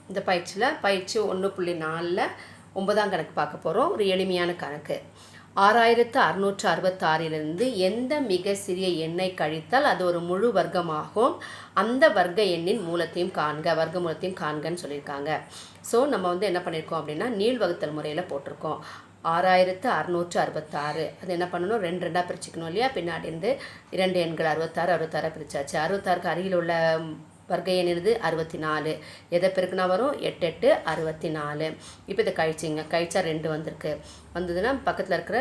இந்த பயிற்சி 1.4ல் 9ஆம் கணக்கு பார்க்க போகிறோம். ஒரு எளிமையான கணக்கு. 6666 எந்த மிக சிறிய எண்ணை கழித்தால் அது ஒரு முழு வர்க்கமாகும், அந்த வர்க்க எண்ணின் மூலத்தையும் காண்க, வர்க்க மூலத்தையும் காண்கன்னு சொல்லியிருக்காங்க. ஸோ நம்ம என்ன பண்ணியிருக்கோம் அப்படின்னா நீள் வகுத்தல் முறையில் போட்டிருக்கோம். 6666 அது என்ன பண்ணணும், 2 2ஆக பிரிச்சுக்கணும் இல்லையா. பின்னாடி இருந்து 2 எண்கள் 66 பிரிச்சாச்சு. 66க்கு அருகில் உள்ள வர்க்க எண் என்னது 64. எதை பெருக்குனா வரும் 8 8 64. இப்போ இதை கழிச்சா 2 வந்திருக்கு. வந்ததுன்னா பக்கத்தில் இருக்கிற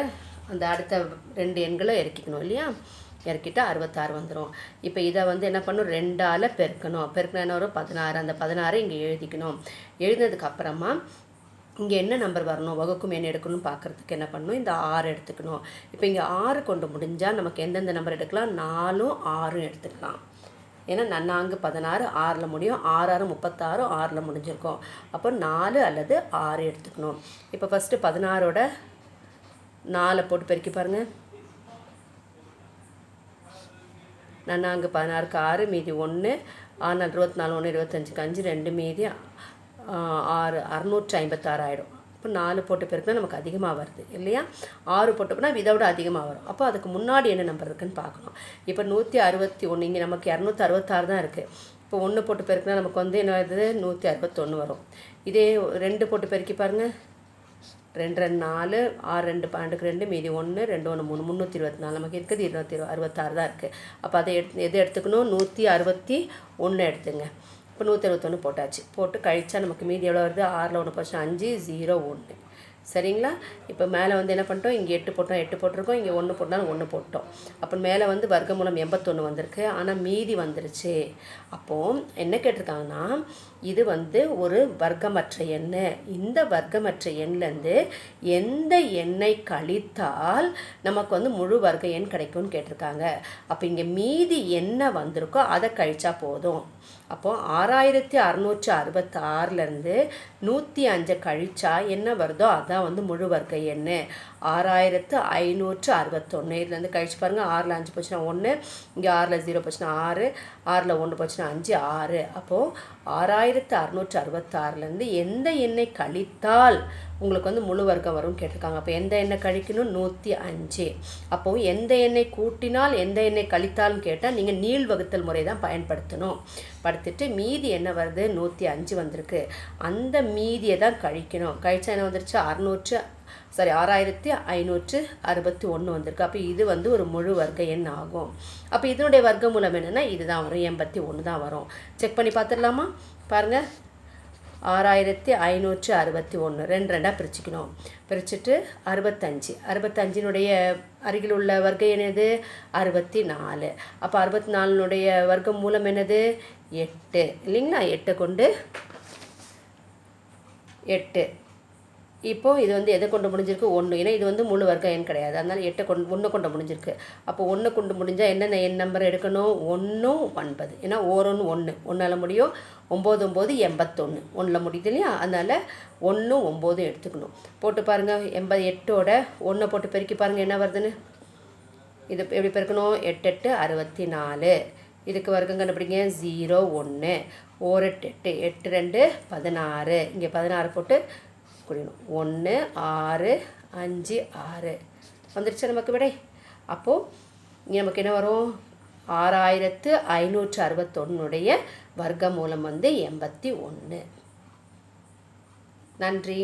அந்த அடுத்த 2 எண்களை இறக்கிக்கணும் இல்லையா. இறக்கிட்டா 66 வந்துடும். இப்போ இதை என்ன பண்ணணும், 2ஆல் பெருக்கணும். பெருக்கினா என்ன வரும் 16. அந்த 16 இங்கே எழுதிக்கணும். எழுதினதுக்கப்புறமா இங்கே என்ன நம்பர் வரணும், வகுக்கும் எண் எடுக்கணும்னு பார்க்குறதுக்கு என்ன பண்ணணும், இந்த 6 எடுத்துக்கணும். இப்போ இங்கே 6 கொண்டு முடிஞ்சால் நமக்கு எந்தெந்த நம்பர் எடுக்கலாம், 4ம் 6ம் எடுத்துக்கலாம். ஏன்னா நன்னாங்கு 16 6ல் முடியும், 6 6 36 6ல் முடிஞ்சிருக்கும். அப்போ 4 அல்லது 6 எடுத்துக்கணும். இப்போ ஃபஸ்ட்டு 16ஓட 4 போட்டு பெருக்கி பாருங்கள். நன்னாங்கு 16க்கு 6 மீதி 1, 6 24 1 25 5 2 மீதி 6 656 ஆகிடும். இப்போ 4 போட்டு பெருக்குனா நமக்கு அதிகமாக வருது இல்லையா. 6 போட்டோம்னா இதோட அதிகமாக வரும். அப்போ அதுக்கு முன்னாடி என்ன நம்பர் இருக்குதுன்னு பார்க்கணும். இப்போ 161, இங்கே நமக்கு 266 தான் இருக்குது. இப்போ 1 போட்டு பெருக்குனா நமக்கு என்ன வருது, 161 வரும். இதே 2 போட்டு பெருக்கி பாருங்கள். 2 2 4 6 2 12க்கு 2 மீதி 1 2 1 3 324. நமக்கு இருக்குது 266 தான் இருக்குது. அப்போ அதை எது எடுத்துக்கணும், 161 எடுத்துங்க. இப்போ 161 போட்டாச்சு. போட்டு கழிச்சா நமக்கு மீதி எவ்வளோ வருது, 6ல் 1 போச்சுன்னா 5 0 1. சரிங்களா. இப்போ மேலே என்ன பண்ணிட்டோம், இங்கே 8 போட்டோம், 8 போட்டிருக்கோம், இங்கே 1 போட்டாலும் 1 போட்டோம். அப்போ மேலே வர்க்கமூலம் 81 வந்திருக்கு, ஆனால் மீதி வந்துருச்சு. அப்போது என்ன கேட்டிருக்காங்கன்னா, இது ஒரு வர்க்கமற்ற எண். இந்த வர்க்கமற்ற எண்லேருந்து எந்த எண்ணை கழித்தால் நமக்கு முழு வர்க்க எண் கிடைக்கும்னு கேட்டிருக்காங்க. அப்போ இங்கே மீதி என்ன வந்திருக்கோ அதை கழிச்சா போதும். அப்போது 6666லேருந்து 105 கழிச்சா என்ன வருதோ அதான் முழு வர்க்க எண். 6561 இதுலேருந்து கழிச்சு பாருங்கள். 6ல் 5 போச்சுன்னா 1, இங்கே 6ல் 0 போச்சுன்னா 6, 6ல் 1 போச்சுன்னா 5 6. அப்போது 6666லேருந்து எந்த எண்ணை கழித்தால் உங்களுக்கு முழு வர்க்கம் வரும்னு கேட்டிருக்காங்க. அப்போ எந்த எண்ணை கழிக்கணும், 105. அப்போது எந்த எண்ணை கூட்டினால் எந்த எண்ணை கழித்தால்னு கேட்டால் நீங்கள் நீள் வகுத்தல் முறை தான் பயன்படுத்தணும். படுத்துட்டு மீதி என்ன வருது, 105 வந்திருக்கு. அந்த மீதியை தான் கழிக்கணும். கழிச்சா என்ன வந்துருச்சு, 6561 வந்திருக்கு. அப்போ இது ஒரு முழு வர்க்க எண் ஆகும். அப்போ இதனுடைய வர்க்க மூலம் என்னென்னா இதுதான் வரும், 81 தான் வரும். செக் பண்ணி பார்த்துடலாமா. பாருங்கள், 6561 2 2ஆக பிரிச்சுக்கணும். பிரிச்சுட்டு 65 அருகில் உள்ள வர்க்க எண் எது, 64. அப்போ 64னுடைய வர்க்க மூலம் என்னது, 8 இல்லைங்களா. 8 கொண்டு 8. இப்போது இது எதை கொண்டு முடிஞ்சிருக்கு, 1. ஏன்னா இது முழு வர்க்க எண் கிடையாது, அதனால் 1 கொண்டு முடிஞ்சிருக்கு. அப்போ 1 கொண்டு முடிஞ்சால் என்னென்ன எண் நம்பர் எடுக்கணும், 1 9. ஏன்னா 1 1 முடியும், 9 9 81 1 முடியுது இல்லையா. அதனால் 1 9 எடுத்துக்கணும். போட்டு பாருங்கள். 88ஓட 1 போட்டு பெருக்கி பாருங்கள் என்ன வருதுன்னு. இது எப்படி பெருக்கணும், 8 8 64. இதுக்கு வர்க்கம் கண்டுபிடிங்க, 0 1 1 8 8 2 16. இங்கே 16 போட்டு குடிக்கணும். 1 6 5 6 வந்துருச்சு நமக்கு விடை. அப்போது இங்கே நமக்கு என்ன வரும், 6561 வர்க்க மூலம் 81. நன்றி.